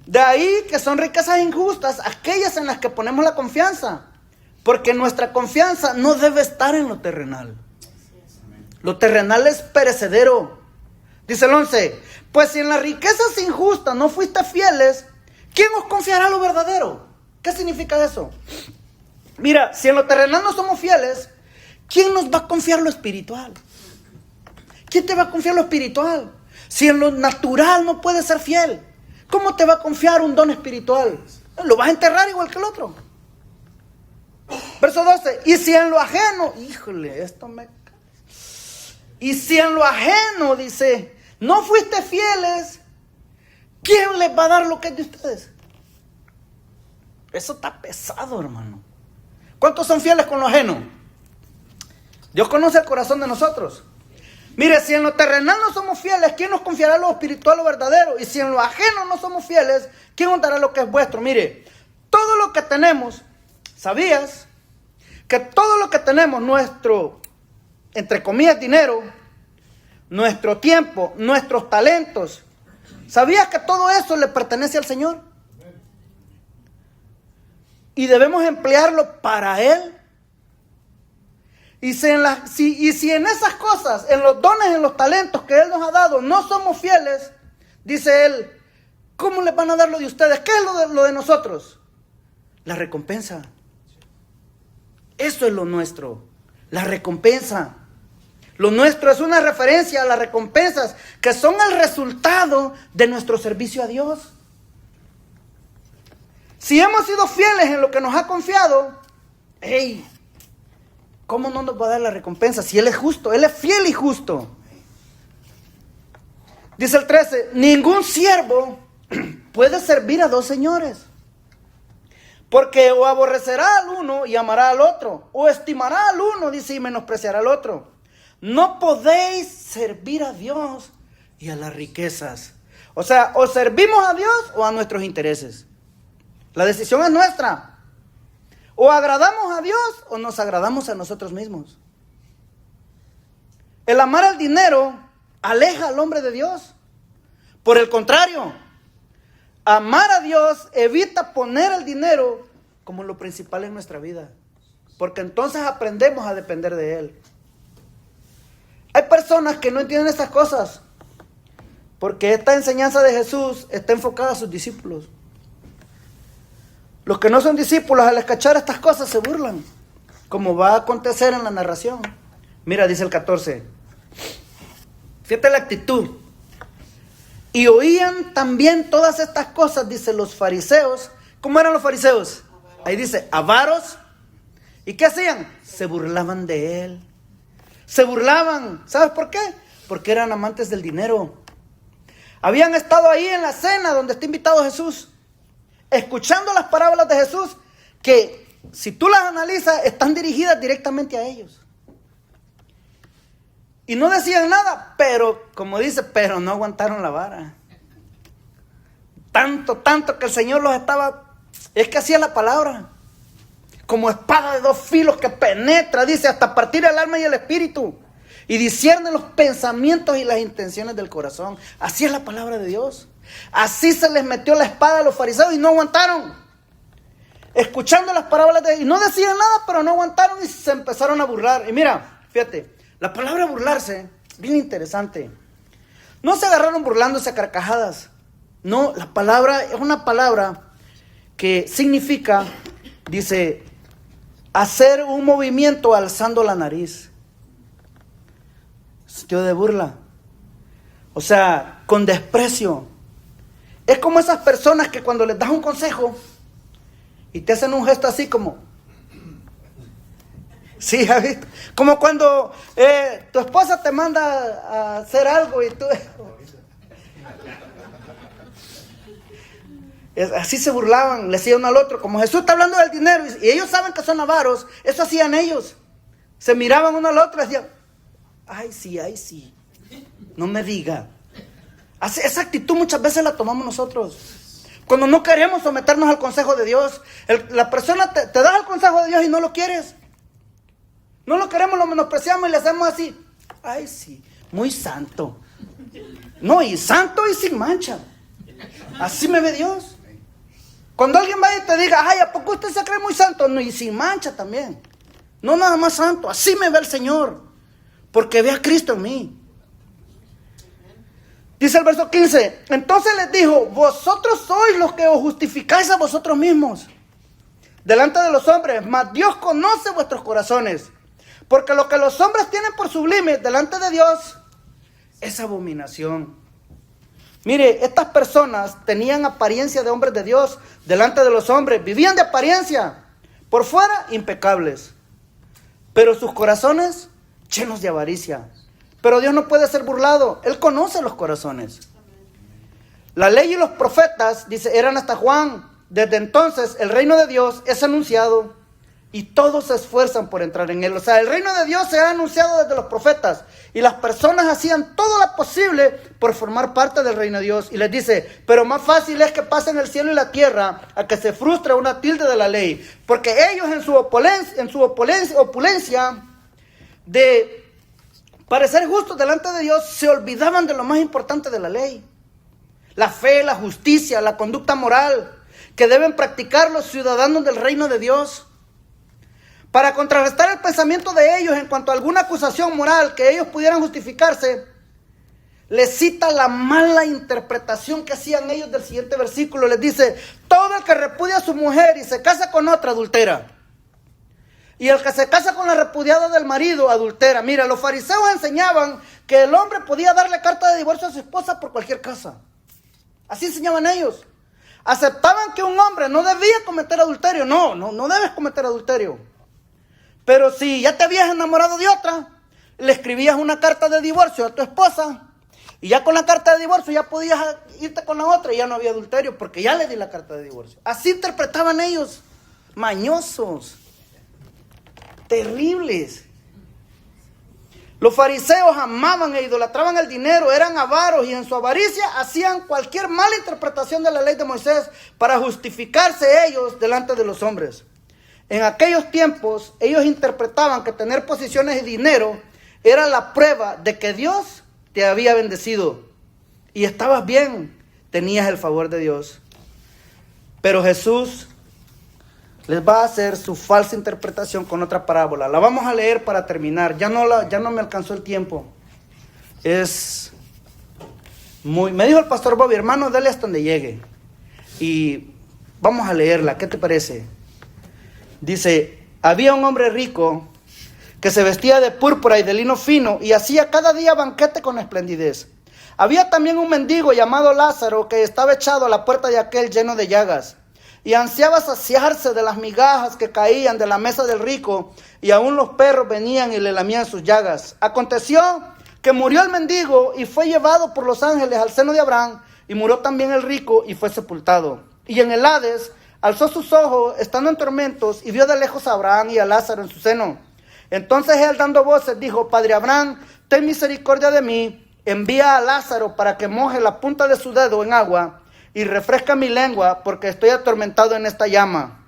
De ahí que son riquezas injustas, aquellas en las que ponemos la confianza. Porque nuestra confianza no debe estar en lo terrenal. Lo terrenal es perecedero. Dice el 11, pues si en las riquezas injustas no fuiste fieles, ¿quién os confiará lo verdadero? ¿Qué significa eso? Mira, si en lo terrenal no somos fieles, ¿quién nos va a confiar lo espiritual? ¿Quién te va a confiar lo espiritual? Si en lo natural no puedes ser fiel, ¿cómo te va a confiar un don espiritual? Lo vas a enterrar igual que el otro. Verso 12, y si en lo ajeno, híjole, esto me... Y si en lo ajeno, dice, no fuiste fieles, ¿quién les va a dar lo que es de ustedes? Eso está pesado, hermano. ¿Cuántos son fieles con lo ajeno? Dios conoce el corazón de nosotros. Mire, si en lo terrenal no somos fieles, ¿quién nos confiará lo espiritual, lo verdadero? Y si en lo ajeno no somos fieles, ¿quién nos dará lo que es vuestro? Mire, todo lo que tenemos, ¿sabías? Que todo lo que tenemos, nuestro, entre comillas, dinero, nuestro tiempo, nuestros talentos, ¿sabías que todo eso le pertenece al Señor? Y debemos emplearlo para Él. Y si en esas cosas, en los dones, en los talentos que Él nos ha dado, no somos fieles, dice Él, ¿cómo les van a dar lo de ustedes? ¿Qué es lo de nosotros? La recompensa. Eso es lo nuestro, la recompensa. Lo nuestro es una referencia a las recompensas que son el resultado de nuestro servicio a Dios. Si hemos sido fieles en lo que nos ha confiado, hey, ¿cómo no nos va a dar la recompensa? Si Él es justo, Él es fiel y justo. Dice el 13, ningún siervo puede servir a dos señores. Porque o aborrecerá al uno y amará al otro, o estimará al uno, dice, y menospreciará al otro. No podéis servir a Dios y a las riquezas. O sea, o servimos a Dios o a nuestros intereses. La decisión es nuestra. O agradamos a Dios o nos agradamos a nosotros mismos. El amar al dinero aleja al hombre de Dios. Por el contrario, amar a Dios evita poner el dinero como lo principal en nuestra vida. Porque entonces aprendemos a depender de Él. Hay personas que no entienden estas cosas. Porque esta enseñanza de Jesús está enfocada a sus discípulos. Los que no son discípulos, al escuchar estas cosas, se burlan. Como va a acontecer en la narración. Mira, dice el 14. Fíjate la actitud. Y oían también todas estas cosas, dice los fariseos. ¿Cómo eran los fariseos? Ahí dice, avaros. ¿Y qué hacían? Se burlaban de Él. Se burlaban. ¿Sabes por qué? Porque eran amantes del dinero. Habían estado ahí en la cena donde está invitado Jesús, escuchando las parábolas de Jesús, que si tú las analizas, están dirigidas directamente a ellos. Y no decían nada, pero, como dice, pero no aguantaron la vara. Tanto que el Señor los estaba, es que hacía la palabra, como espada de dos filos que penetra, dice, hasta partir el alma y el espíritu, y discierne los pensamientos y las intenciones del corazón. Así es la palabra de Dios. Así se les metió la espada a los fariseos y no aguantaron. Escuchando las parábolas y no decían nada, pero no aguantaron y se empezaron a burlar. Y mira, fíjate, la palabra burlarse, bien interesante. No se agarraron burlándose a carcajadas. No, la palabra es una palabra que significa, dice, hacer un movimiento alzando la nariz. Sentido de burla. O sea, con desprecio. Es como esas personas que cuando les das un consejo y te hacen un gesto así como... Sí, ¿has visto? Como cuando tu esposa te manda a hacer algo y tú... Así se burlaban, le decían uno al otro, como Jesús está hablando del dinero y ellos saben que son avaros, eso hacían ellos. Se miraban uno al otro y decían, ay sí, no me diga. Esa actitud muchas veces la tomamos nosotros. Cuando no queremos someternos al consejo de Dios, la persona te da el consejo de Dios y no lo quieres. No lo queremos, lo menospreciamos y le hacemos así. Ay sí, muy santo. No, y santo y sin mancha. Así me ve Dios. Cuando alguien vaya y te diga, ay, ¿a poco usted se cree muy santo? No, y sin mancha también. No nada más santo, así me ve el Señor. Porque ve a Cristo en mí. Dice el verso 15, entonces les dijo, vosotros sois los que os justificáis a vosotros mismos delante de los hombres, mas Dios conoce vuestros corazones. Porque lo que los hombres tienen por sublime delante de Dios es abominación. Mire, estas personas tenían apariencia de hombres de Dios delante de los hombres. Vivían de apariencia. Por fuera, impecables. Pero sus corazones, llenos de avaricia. Pero Dios no puede ser burlado. Él conoce los corazones. La ley y los profetas, dice, eran hasta Juan. Desde entonces, el reino de Dios es anunciado. Y todos se esfuerzan por entrar en él. O sea, el reino de Dios se ha anunciado desde los profetas. Y las personas hacían todo lo posible por formar parte del reino de Dios. Y les dice, pero más fácil es que pasen el cielo y la tierra a que se frustre una tilde de la ley. Porque ellos en su opulencia de parecer justos delante de Dios, se olvidaban de lo más importante de la ley. La fe, la justicia, la conducta moral que deben practicar los ciudadanos del reino de Dios. Para contrarrestar el pensamiento de ellos en cuanto a alguna acusación moral que ellos pudieran justificarse, les cita la mala interpretación que hacían ellos del siguiente versículo. Les dice, todo el que repudia a su mujer y se casa con otra adultera. Y el que se casa con la repudiada del marido adultera. Mira, los fariseos enseñaban que el hombre podía darle carta de divorcio a su esposa por cualquier cosa. Así enseñaban ellos. Aceptaban que un hombre no debía cometer adulterio. No debes cometer adulterio. Pero si ya te habías enamorado de otra, le escribías una carta de divorcio a tu esposa, y ya con la carta de divorcio ya podías irte con la otra y ya no había adulterio, porque ya le di la carta de divorcio. Así interpretaban ellos, mañosos, terribles. Los fariseos amaban e idolatraban el dinero, eran avaros y en su avaricia hacían cualquier mala interpretación de la ley de Moisés para justificarse ellos delante de los hombres. En aquellos tiempos, ellos interpretaban que tener posesiones y dinero era la prueba de que Dios te había bendecido. Y estabas bien, tenías el favor de Dios. Pero Jesús les va a hacer su falsa interpretación con otra parábola. La vamos a leer para terminar. Ya no me alcanzó el tiempo. Me dijo el pastor Bobby, hermano, dale hasta donde llegue. Y vamos a leerla, ¿qué te parece? Dice, había un hombre rico que se vestía de púrpura y de lino fino y hacía cada día banquete con esplendidez. Había también un mendigo llamado Lázaro que estaba echado a la puerta de aquel lleno de llagas y ansiaba saciarse de las migajas que caían de la mesa del rico, y aún los perros venían y le lamían sus llagas. Aconteció que murió el mendigo y fue llevado por los ángeles al seno de Abraham, y murió también el rico y fue sepultado. Y en el Hades alzó sus ojos, estando en tormentos, y vio de lejos a Abraham y a Lázaro en su seno. Entonces él, dando voces, dijo, Padre Abraham, ten misericordia de mí, envía a Lázaro para que moje la punta de su dedo en agua y refresca mi lengua, porque estoy atormentado en esta llama.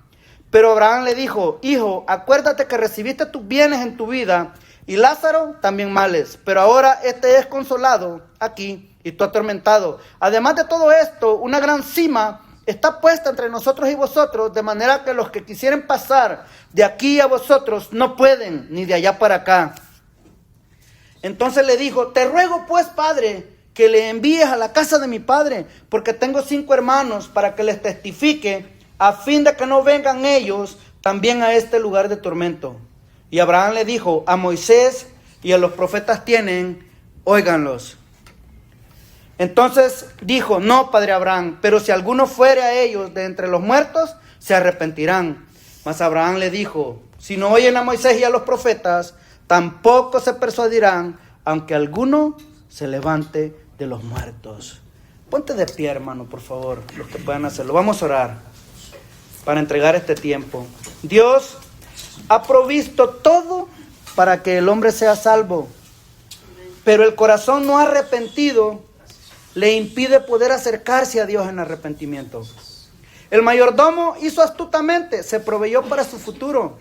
Pero Abraham le dijo, hijo, acuérdate que recibiste tus bienes en tu vida, y Lázaro también males, pero ahora este es consolado aquí y tú atormentado. Además de todo esto, una gran cima está puesta entre nosotros y vosotros, de manera que los que quisieren pasar de aquí a vosotros no pueden, ni de allá para acá. Entonces le dijo, te ruego pues, padre, que le envíes a la casa de mi padre, porque tengo 5 hermanos, para que les testifique, a fin de que no vengan ellos también a este lugar de tormento. Y Abraham le dijo, a Moisés y a los profetas tienen, óiganlos. Entonces dijo, no, padre Abraham, pero si alguno fuere a ellos de entre los muertos, se arrepentirán. Mas Abraham le dijo, si no oyen a Moisés y a los profetas, tampoco se persuadirán, aunque alguno se levante de los muertos. Ponte de pie, hermano, por favor, los que puedan hacerlo. Vamos a orar para entregar este tiempo. Dios ha provisto todo para que el hombre sea salvo, pero el corazón no arrepentido le impide poder acercarse a Dios en arrepentimiento. El mayordomo hizo astutamente, se proveyó para su futuro.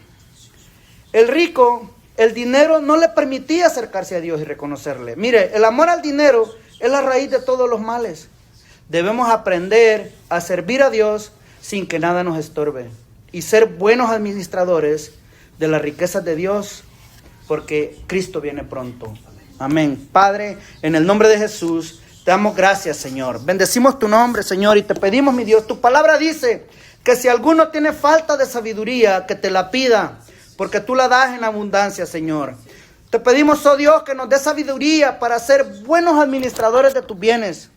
El rico, el dinero no le permitía acercarse a Dios y reconocerle. Mire, el amor al dinero es la raíz de todos los males. Debemos aprender a servir a Dios sin que nada nos estorbe y ser buenos administradores de las riquezas de Dios, porque Cristo viene pronto. Amén. Padre, en el nombre de Jesús, te damos gracias, Señor. Bendecimos tu nombre, Señor, y te pedimos, mi Dios, tu palabra dice que si alguno tiene falta de sabiduría, que te la pida, porque tú la das en abundancia, Señor. Te pedimos, oh Dios, que nos dé sabiduría para ser buenos administradores de tus bienes,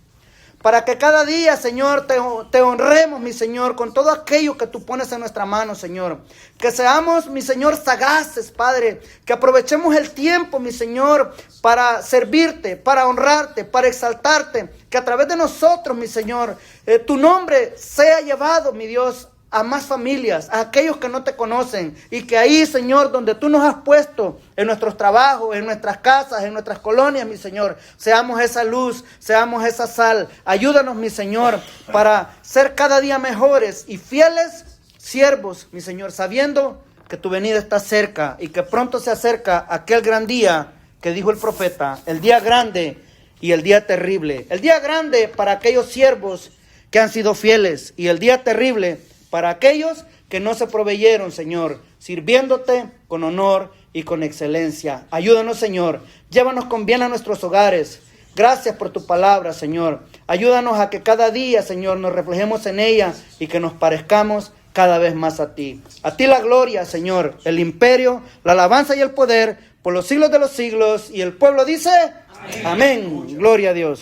para que cada día, Señor, te honremos, mi Señor, con todo aquello que tú pones en nuestra mano, Señor. Que seamos, mi Señor, sagaces, Padre. Que aprovechemos el tiempo, mi Señor, para servirte, para honrarte, para exaltarte. Que a través de nosotros, mi Señor, tu nombre sea llevado, mi Dios, a más familias, a aquellos que no te conocen, y que ahí, Señor, donde tú nos has puesto, en nuestros trabajos, en nuestras casas, en nuestras colonias, mi Señor, seamos esa luz, seamos esa sal. Ayúdanos, mi Señor, para ser cada día mejores y fieles siervos, mi Señor, sabiendo que tu venida está cerca y que pronto se acerca aquel gran día que dijo el profeta, el día grande y el día terrible. El día grande para aquellos siervos que han sido fieles, y el día terrible para aquellos que no se proveyeron, Señor, sirviéndote con honor y con excelencia. Ayúdanos, Señor. Llévanos con bien a nuestros hogares. Gracias por tu palabra, Señor. Ayúdanos a que cada día, Señor, nos reflejemos en ella y que nos parezcamos cada vez más a ti. A ti la gloria, Señor, el imperio, la alabanza y el poder por los siglos de los siglos. Y el pueblo dice, amén. Gloria a Dios.